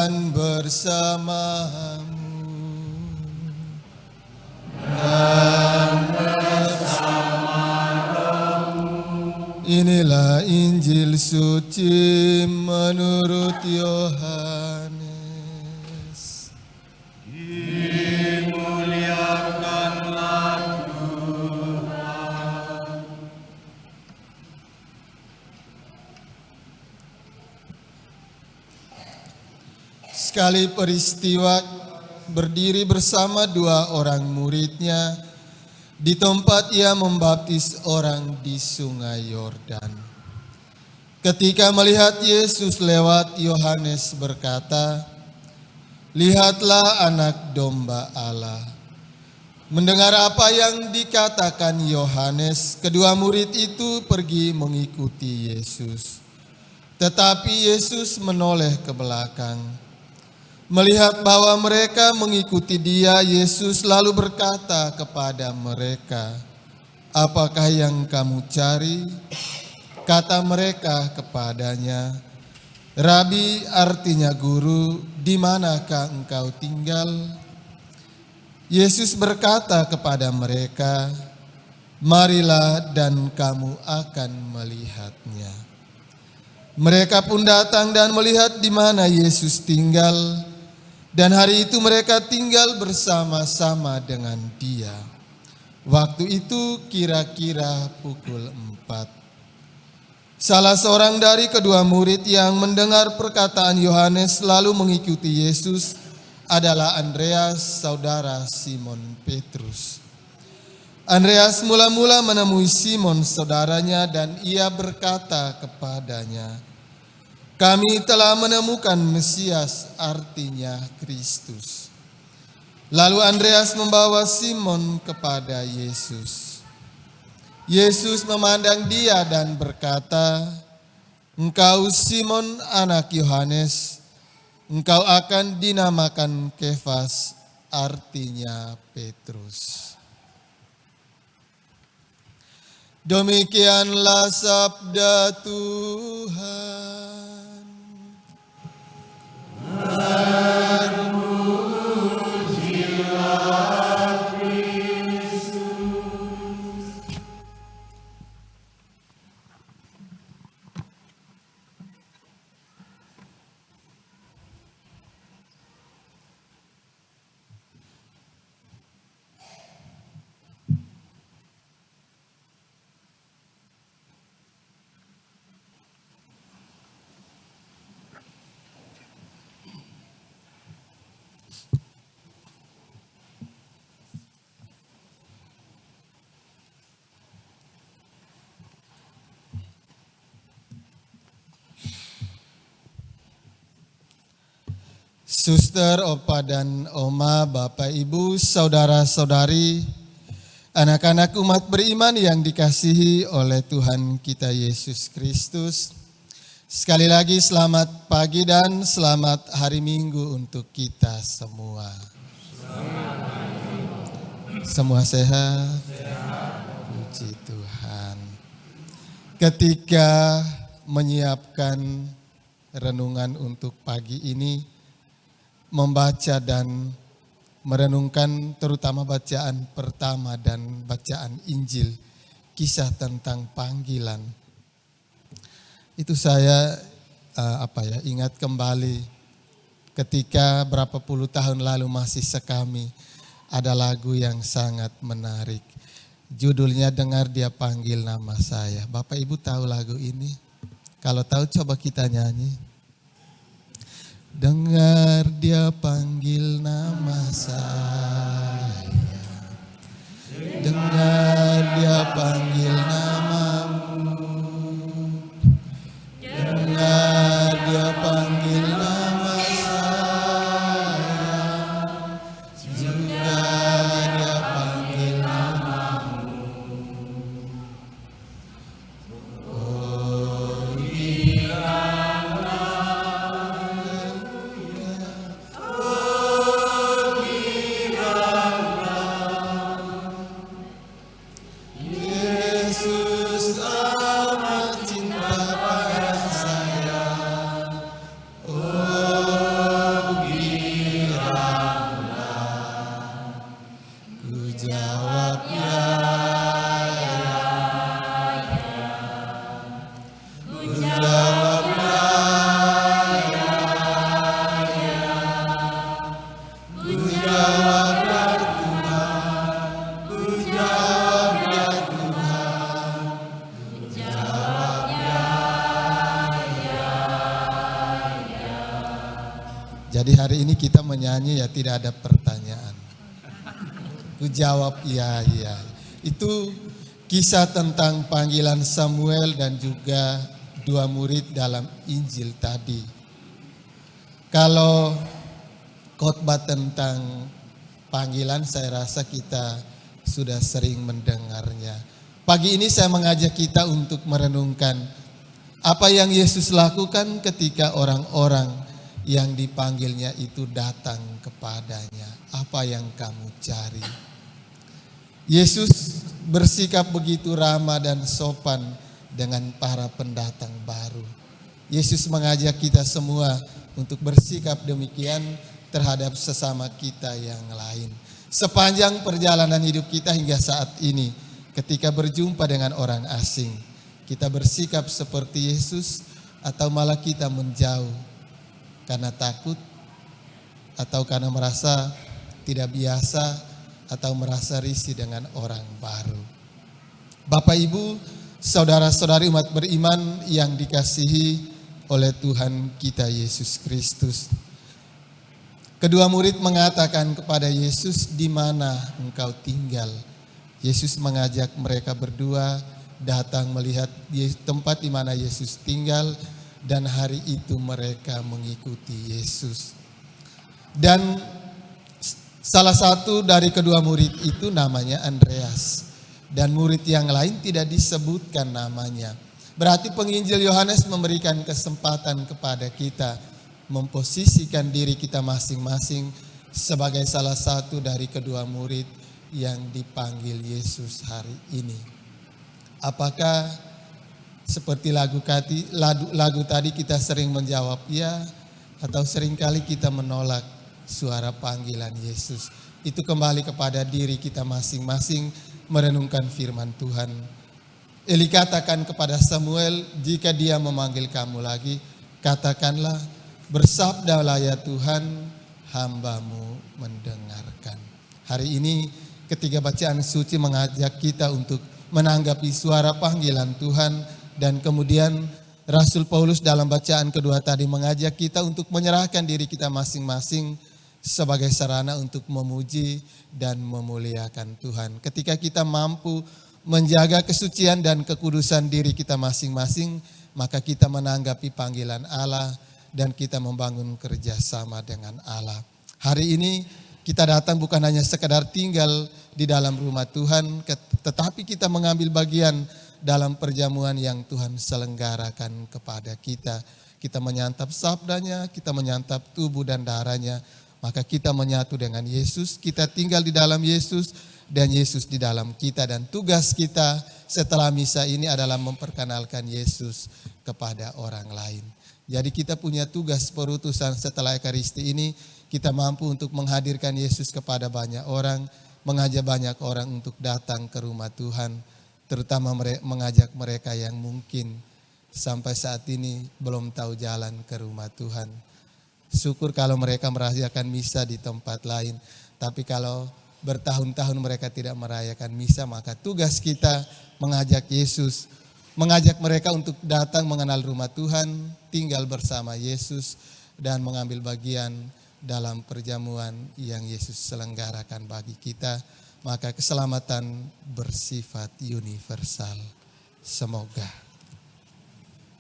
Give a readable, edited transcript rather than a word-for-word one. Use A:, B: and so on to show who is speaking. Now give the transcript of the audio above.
A: dan bersamamu. Inilah Injil suci menurut Yohanes.
B: Dimuliakanlah Tuhan.
A: Sekali peristiwa berdiri bersama dua orang muridnya di tempat ia membaptis orang di sungai Yordan. Ketika melihat Yesus lewat, Yohanes berkata, "Lihatlah anak domba Allah." Mendengar apa yang dikatakan Yohanes, kedua murid itu pergi mengikuti Yesus. Tetapi Yesus menoleh ke belakang. Melihat bahwa mereka mengikuti Dia, Yesus lalu berkata kepada mereka, "Apakah yang kamu cari?" Kata mereka kepadanya, "Rabi," artinya guru, "di manakah engkau tinggal?" Yesus berkata kepada mereka, "Marilah dan kamu akan melihatnya." Mereka pun datang dan melihat di mana Yesus tinggal, dan hari itu mereka tinggal bersama-sama dengan Dia. Waktu itu kira-kira pukul 4. Salah seorang dari kedua murid yang mendengar perkataan Yohanes lalu mengikuti Yesus adalah Andreas, saudara Simon Petrus. Andreas mula-mula menemui Simon saudaranya dan ia berkata kepadanya, "Kami telah menemukan Mesias," artinya Kristus. Lalu Andreas membawa Simon kepada Yesus. Yesus memandang dia dan berkata, "Engkau Simon anak Yohanes, engkau akan dinamakan Kefas," artinya Petrus. Demikianlah sabda Tuhan.
B: Terpujilah Kristus.
A: Suster, opa dan oma, bapak, ibu, saudara-saudari, anak-anak umat beriman yang dikasihi oleh Tuhan kita Yesus Kristus. Sekali lagi selamat pagi dan selamat hari Minggu untuk kita semua. Semua sehat? Puji Tuhan. Ketika menyiapkan renungan untuk pagi ini, membaca dan merenungkan terutama bacaan pertama dan bacaan Injil, kisah tentang panggilan. Itu saya ingat kembali ketika berapa puluh tahun lalu masih sekami ada lagu yang sangat menarik. Judulnya "Dengar Dia Panggil Nama Saya". Bapak Ibu tahu lagu ini? Kalau tahu coba kita nyanyi. Dengar Dia panggil nama saya, dengar Dia panggil namamu, dengar Dia panggil nama saya, juga Dia panggil namamu. Oh, bila Jadi hari ini kita menyanyi ya tidak ada pertanyaan. Ku jawab iya, iya. Itu kisah tentang panggilan Samuel dan juga dua murid dalam Injil tadi. Kalau khotbah tentang panggilan saya rasa kita sudah sering mendengarnya. Pagi ini saya mengajak kita untuk merenungkan apa yang Yesus lakukan ketika orang-orang yang dipanggilnya itu datang kepadanya. Apa yang kamu cari? Yesus bersikap begitu ramah dan sopan dengan para pendatang baru. Yesus mengajak kita semua untuk bersikap demikian terhadap sesama kita yang lain. Sepanjang perjalanan hidup kita hingga saat ini, ketika berjumpa dengan orang asing, kita bersikap seperti Yesus atau malah kita menjauh karena takut atau karena merasa tidak biasa atau merasa risih dengan orang baru. Bapak Ibu, saudara-saudari umat beriman yang dikasihi oleh Tuhan kita Yesus Kristus. Kedua murid mengatakan kepada Yesus, "Di mana engkau tinggal?" Yesus mengajak mereka berdua datang melihat tempat di mana Yesus tinggal, dan hari itu mereka mengikuti Yesus. Dan salah satu dari kedua murid itu namanya Andreas, dan murid yang lain tidak disebutkan namanya. Berarti penginjil Yohanes memberikan kesempatan kepada kita memposisikan diri kita masing-masing sebagai salah satu dari kedua murid yang dipanggil Yesus hari ini. Apakah seperti lagu tadi kita sering menjawab ya, atau seringkali kita menolak suara panggilan Yesus? Itu kembali kepada diri kita masing-masing merenungkan firman Tuhan. Eli katakan kepada Samuel, "Jika dia memanggil kamu lagi, katakanlah, bersabdalah ya Tuhan, hamba-Mu mendengarkan." Hari ini ketiga bacaan suci mengajak kita untuk menanggapi suara panggilan Tuhan, dan kemudian Rasul Paulus dalam bacaan kedua tadi mengajak kita untuk menyerahkan diri kita masing-masing sebagai sarana untuk memuji dan memuliakan Tuhan. Ketika kita mampu menjaga kesucian dan kekudusan diri kita masing-masing, maka kita menanggapi panggilan Allah dan kita membangun kerjasama dengan Allah. Hari ini kita datang bukan hanya sekedar tinggal di dalam rumah Tuhan, tetapi kita mengambil bagian dalam perjamuan yang Tuhan selenggarakan kepada kita. Kita menyantap sabdanya, kita menyantap tubuh dan darahnya, maka kita menyatu dengan Yesus, kita tinggal di dalam Yesus, dan Yesus di dalam kita. Dan tugas kita setelah misa ini adalah memperkenalkan Yesus kepada orang lain. Jadi kita punya tugas perutusan setelah Ekaristi ini, kita mampu untuk menghadirkan Yesus kepada banyak orang, mengajak banyak orang untuk datang ke rumah Tuhan, terutama mengajak mereka yang mungkin sampai saat ini belum tahu jalan ke rumah Tuhan. Syukur kalau mereka merayakan misa di tempat lain, tapi kalau bertahun-tahun mereka tidak merayakan misa, maka tugas kita mengajak Yesus, mengajak mereka untuk datang mengenal rumah Tuhan, tinggal bersama Yesus, dan mengambil bagian dalam perjamuan yang Yesus selenggarakan bagi kita. Maka keselamatan bersifat universal. Semoga.